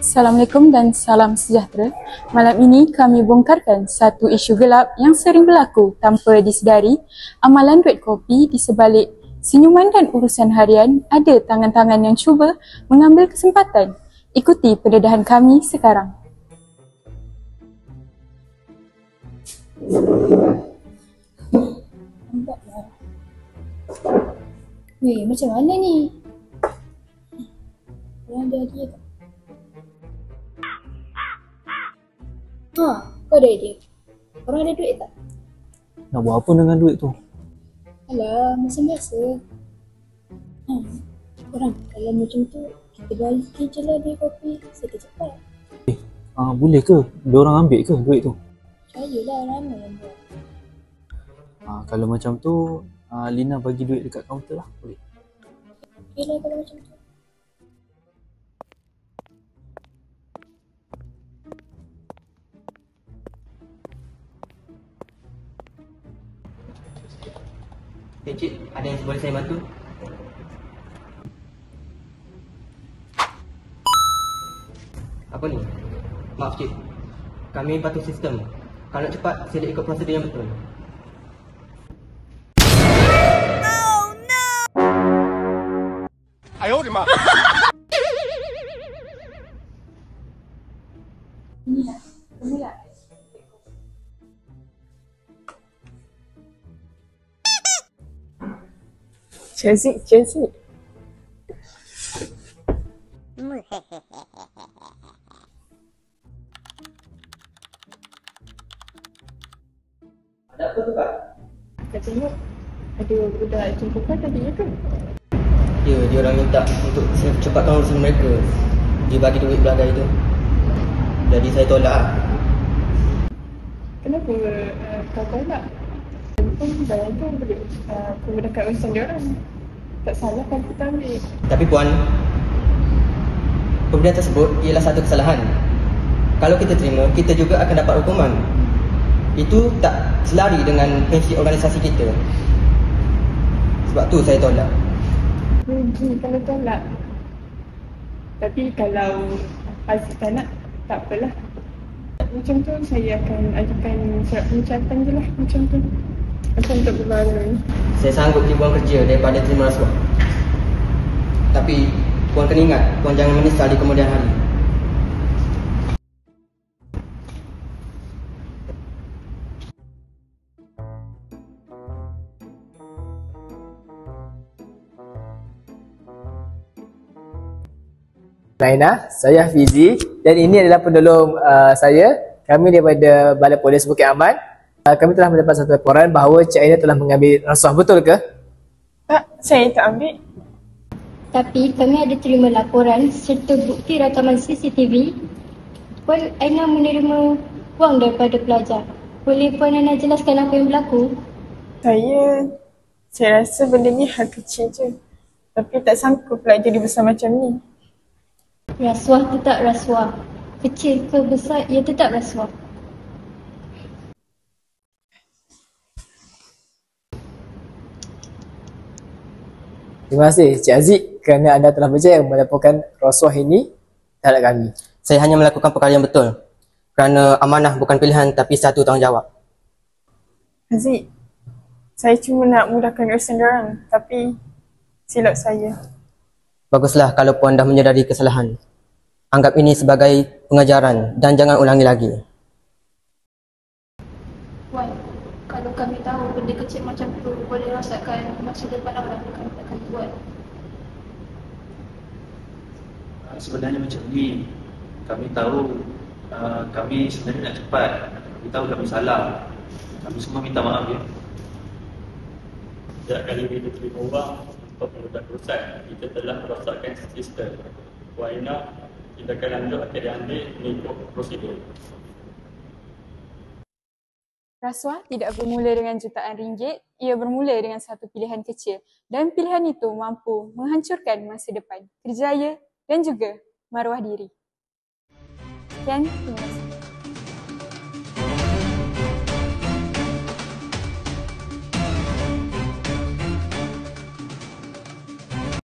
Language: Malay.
Assalamualaikum dan salam sejahtera. Malam ini kami bongkarkan satu isu gelap yang sering berlaku tanpa disedari. Amalan duit kopi di sebalik senyuman dan urusan harian, ada tangan-tangan yang cuba mengambil kesempatan. Ikuti pendedahan kami sekarang. Nampaklah. Weh, macam mana ni? Orang ada hadiah tak? Kau ada idea? Orang ada duit tak? Nak buat apa dengan duit tu? Alah, macam biasa. Orang, kalau macam tu, kita balik je lah duit kopi. Sikit cepat. Boleh ke? Diorang ambil ke duit tu? Percayalah, ramai yang buat. Kalau macam tu, Lina bagi duit dekat kaunter lah. Boleh? Okay lah kalau macam tu. Cik, ada yang boleh saya bantu? Apa ni? Maaf cik, kami patuh sistem. Kalau nak cepat, sila ikut prosedur yang betul. Inilah, inilah. Cik. Ada apa tu kak? Katanya ada budak jemputan tadi ya ke? Ya, dia orang minta untuk cepatkan urusan mereka. Dia bagi duit belakang itu. Jadi saya tolak. Kenapa kau tolak? Pun bayar tu boleh memudahkan urusan dia orang. Tak salah kalau kita ambil. Tapi puan, pemberian tersebut ialah satu kesalahan. Kalau kita terima, kita juga akan dapat hukuman. Itu tak selari dengan prinsip organisasi kita. Sebab tu saya tolak. Rugi kalau tolak. Tapi kalau Aziz tak nak, tak apalah. Macam tu saya akan ajukan surat pemecatan je lah macam tu. Macam untuk berbaru. Saya sanggup dibuang kerja daripada terima rasuah. Tapi puan kena ingat, puan jangan menyesal di kemudian hari. Naina, saya Hafizi dan ini adalah penolong saya. Kami daripada Balai Polis Bukit Aman. Kami telah mendapat satu laporan bahawa Cik Aina telah mengambil rasuah, betul ke? Tak, saya tak ambil. Tapi kami ada terima laporan serta bukti rakaman CCTV. Puan Aina menerima wang daripada pelajar. Boleh Puan Aina jelaskan apa yang berlaku? Saya rasa benda ni hal kecil je. Tapi tak sangka pula jadi besar macam ni. Rasuah tetap rasuah. Kecil ke besar, ia tetap rasuah. Terima kasih Cik Aziz kerana anda telah berjaya melaporkan rasuah ini terhadap kami. Saya hanya melakukan perkara yang betul. Kerana amanah bukan pilihan tapi satu tanggungjawab. Aziz, saya cuma nak mudahkan urusan diorang. Tapi silap saya. Baguslah kalau puan dah menyedari kesalahan. Anggap ini sebagai pengajaran dan jangan ulangi lagi. Puan, kalau kami tahu benda kecil macam tu boleh rosakkan masa depan orang, kami takkan buat. Sebenarnya macam ni, kami tahu kami sebenarnya nak cepat. Kami tahu kami salah. Kami semua minta maaf ya. Sejak kali ini diterima wang untuk memudahkan urusan, kita telah merosakkan sistem. Puan Aina, tindakan lanjut akan diambil mengikut prosedur. Rasuah tidak bermula dengan jutaan ringgit, ia bermula dengan satu pilihan kecil dan pilihan itu mampu menghancurkan masa depan, kerjaya dan juga maruah diri. Sekian, terima kasih.